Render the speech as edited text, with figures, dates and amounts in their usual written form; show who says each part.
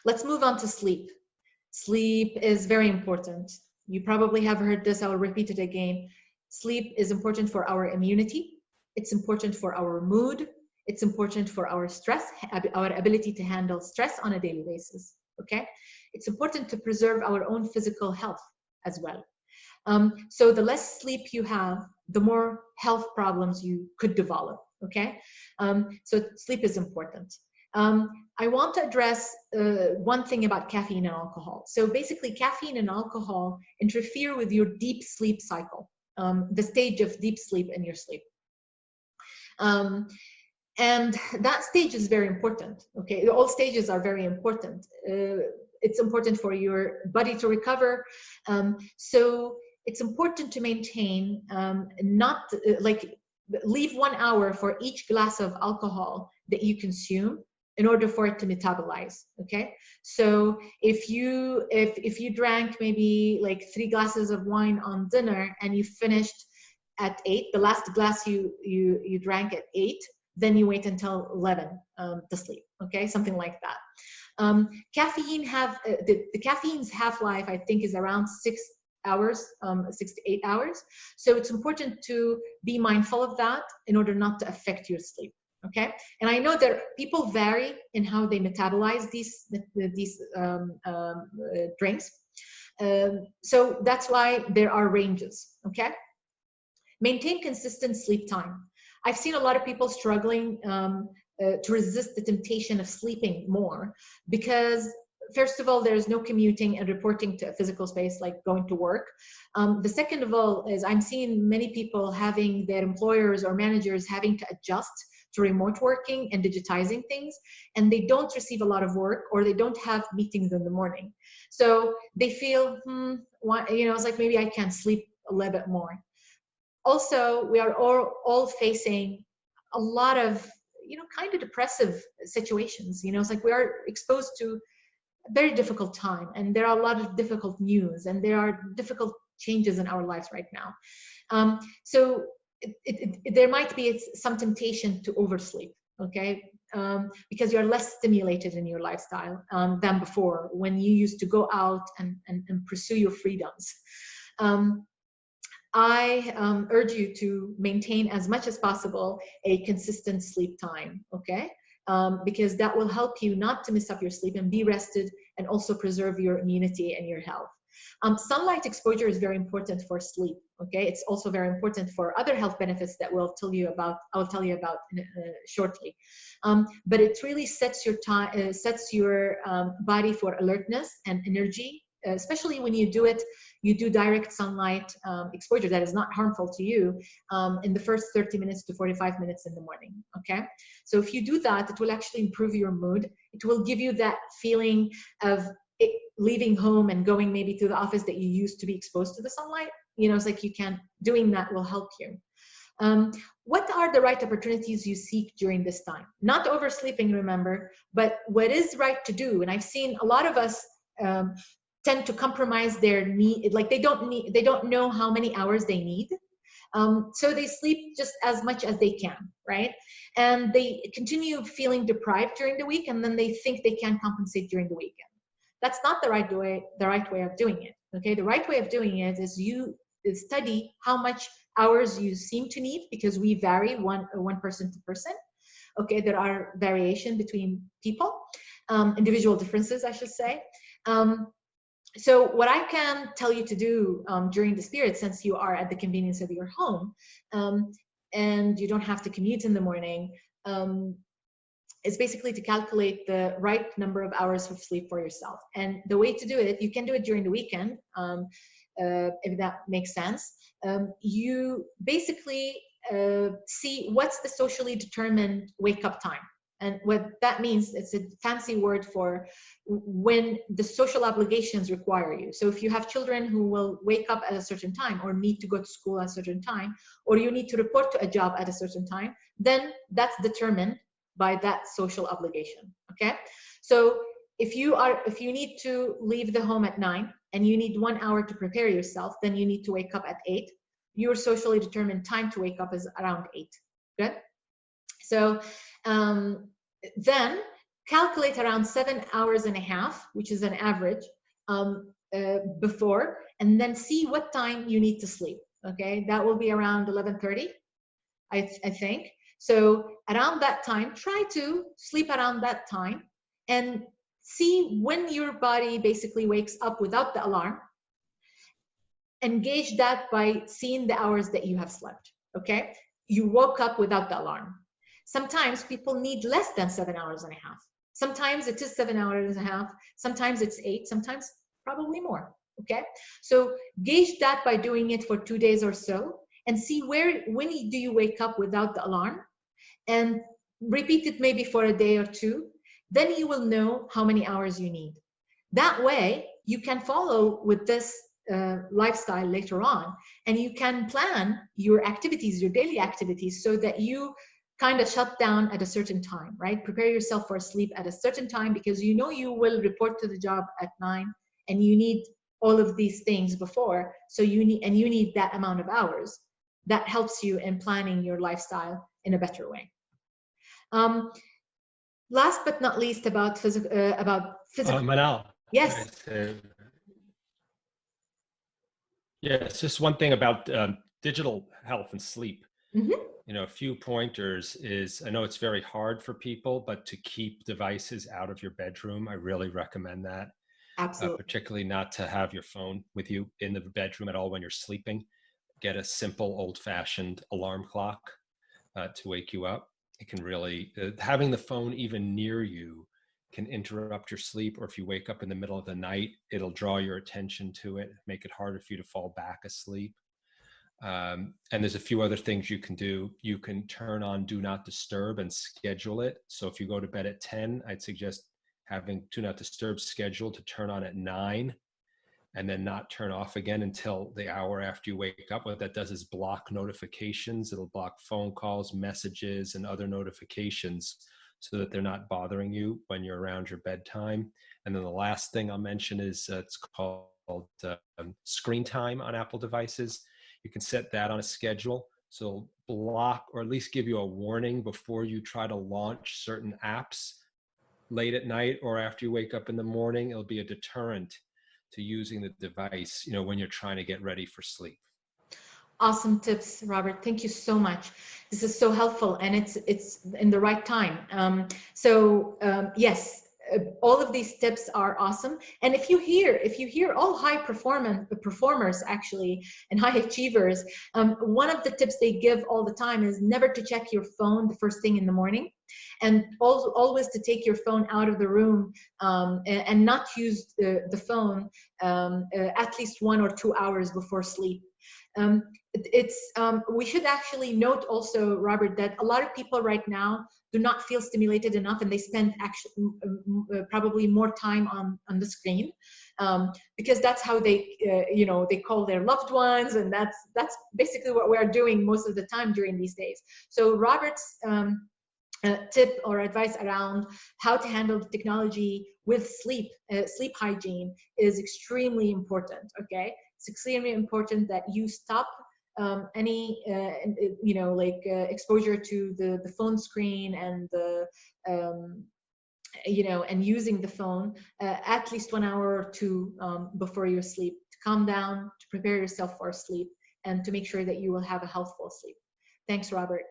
Speaker 1: Let's move on to sleep. Sleep is very important. You probably have heard this, I'll repeat it again. Sleep is important for our immunity. It's important for our mood. It's important for our stress, our ability to handle stress on a daily basis, okay? It's important to preserve our own physical health as well. So the less sleep you have, the more health problems you could develop, okay? So sleep is important. I want to address one thing about caffeine and alcohol. So basically, caffeine and alcohol interfere with your deep sleep cycle, the stage of deep sleep in your sleep. And that stage is very important, okay? All stages are very important. It's important for your body to recover. So it's important to maintain, not like leave 1 hour for each glass of alcohol that you consume in order for it to metabolize, okay? So if you drank maybe like 3 glasses of wine on dinner and you finished at 8, the last glass you drank at 8, then you wait until 11 to sleep, okay? Something like that. Caffeine the caffeine's half-life, I think, is around 6 hours, 6 to 8 hours. So it's important to be mindful of that in order not to affect your sleep, okay? And I know that people vary in how they metabolize these drinks. So that's why there are ranges, okay? Maintain consistent sleep time. I've seen a lot of people struggling to resist the temptation of sleeping more because, first of all, there's no commuting and reporting to a physical space like going to work. The second of all is I'm seeing many people having their employers or managers having to adjust to remote working and digitizing things, and they don't receive a lot of work or they don't have meetings in the morning. So they feel, it's like maybe I can sleep a little bit more. Also, we are all facing a lot of, kind of depressive situations. It's like we are exposed to a very difficult time, and there are a lot of difficult news, and there are difficult changes in our lives right now. So there might be some temptation to oversleep, okay? Because you're less stimulated in your lifestyle than before when you used to go out and pursue your freedoms. I urge you to maintain as much as possible a consistent sleep time, okay? Because that will help you not to miss up your sleep and be rested and also preserve your immunity and your health. Sunlight exposure is very important for sleep, okay? It's also very important for other health benefits that I'll tell you about shortly. But it really sets your body for alertness and energy, especially when you do direct sunlight exposure that is not harmful to you in the first 30 minutes to 45 minutes in the morning, okay? So if you do that, it will actually improve your mood. It will give you that feeling of leaving home and going maybe to the office that you used to be exposed to the sunlight. It's like doing that will help you. What are the right opportunities you seek during this time? Not oversleeping, remember, but what is right to do. And I've seen a lot of us tend to compromise their need, like they don't know how many hours they need. So they sleep just as much as they can, right? And they continue feeling deprived during the week, and then they think they can compensate during the weekend. That's not the right way of doing it, okay? The right way of doing it is you study how much hours you seem to need, because we vary one person to person, okay? There are variation between people, individual differences, I should say. So what I can tell you to do during this period, since you are at the convenience of your home and you don't have to commute in the morning, is basically to calculate the right number of hours of sleep for yourself. And the way to do it, you can do it during the weekend, if that makes sense. You basically see what's the socially determined wake-up time. And what that means, it's a fancy word for when the social obligations require you. So if you have children who will wake up at a certain time or need to go to school at a certain time, or you need to report to a job at a certain time, then that's determined by that social obligation, okay? So if you need to leave the home at 9 and you need 1 hour to prepare yourself, then you need to wake up at 8. Your socially determined time to wake up is around 8, good? So then calculate around 7.5 hours, which is an average, before, and then see what time you need to sleep. Okay, that will be around 11:30, I think. So around that time, try to sleep around that time and see when your body basically wakes up without the alarm. Engage that by seeing the hours that you have slept. Okay, you woke up without the alarm. Sometimes people need less than 7.5 hours. Sometimes it is 7.5 hours. Sometimes it's 8. Sometimes probably more. Okay, so gauge that by doing it for 2 days or so, and see when do you wake up without the alarm, and repeat it maybe for a day or two. Then you will know how many hours you need. That way you can follow with this lifestyle later on, and you can plan your activities, your daily activities, so that you kind of shut down at a certain time, right? Prepare yourself for sleep at a certain time, because you know you will report to the job at 9, and you need all of these things before, so you need that amount of hours. That helps you in planning your lifestyle in a better way. Last but not least, about physical.
Speaker 2: Manal.
Speaker 1: Yes.
Speaker 2: Yes, just one thing about digital health and sleep.
Speaker 1: Mm-hmm.
Speaker 2: You know, a few pointers is, I know it's very hard for people, but to keep devices out of your bedroom, I really recommend that.
Speaker 1: Absolutely.
Speaker 2: Particularly not to have your phone with you in the bedroom at all when you're sleeping. Get a simple old-fashioned alarm clock to wake you up. It can really, having the phone even near you can interrupt your sleep, or if you wake up in the middle of the night, it'll draw your attention to it, make it harder for you to fall back asleep. And there's a few other things you can do. You can turn on Do Not Disturb and schedule it. So if you go to bed at 10, I'd suggest having Do Not Disturb scheduled to turn on at 9, and then not turn off again until the hour after you wake up. What that does is block notifications. It'll block phone calls, messages, and other notifications, so that they're not bothering you when you're around your bedtime. And then the last thing I'll mention is it's called screen time on Apple devices. You can set that on a schedule. So block, or at least give you a warning before you try to launch certain apps late at night or after you wake up in the morning. It'll be a deterrent to using the device, you know, when you're trying to get ready for sleep.
Speaker 1: Awesome tips, Robert. Thank you so much. This is so helpful, and it's in the right time. Yes, all of these tips are awesome. And if you hear all high performers actually, and high achievers, one of the tips they give all the time is never to check your phone the first thing in the morning, and also always to take your phone out of the room, and not use the phone at least 1 or 2 hours before sleep. We should actually note also, Robert, that a lot of people right now do not feel stimulated enough, and they spend actually probably more time on the screen, because that's how they they call their loved ones, and that's basically what we're doing most of the time during these days. So Robert's tip or advice around how to handle technology with sleep hygiene is extremely important. Okay, it's extremely important that you stop any exposure to the phone screen and the and using the phone at least 1 hour or 2 before your sleep, to calm down, to prepare yourself for sleep, and to make sure that you will have a healthful sleep. Thanks, Robert.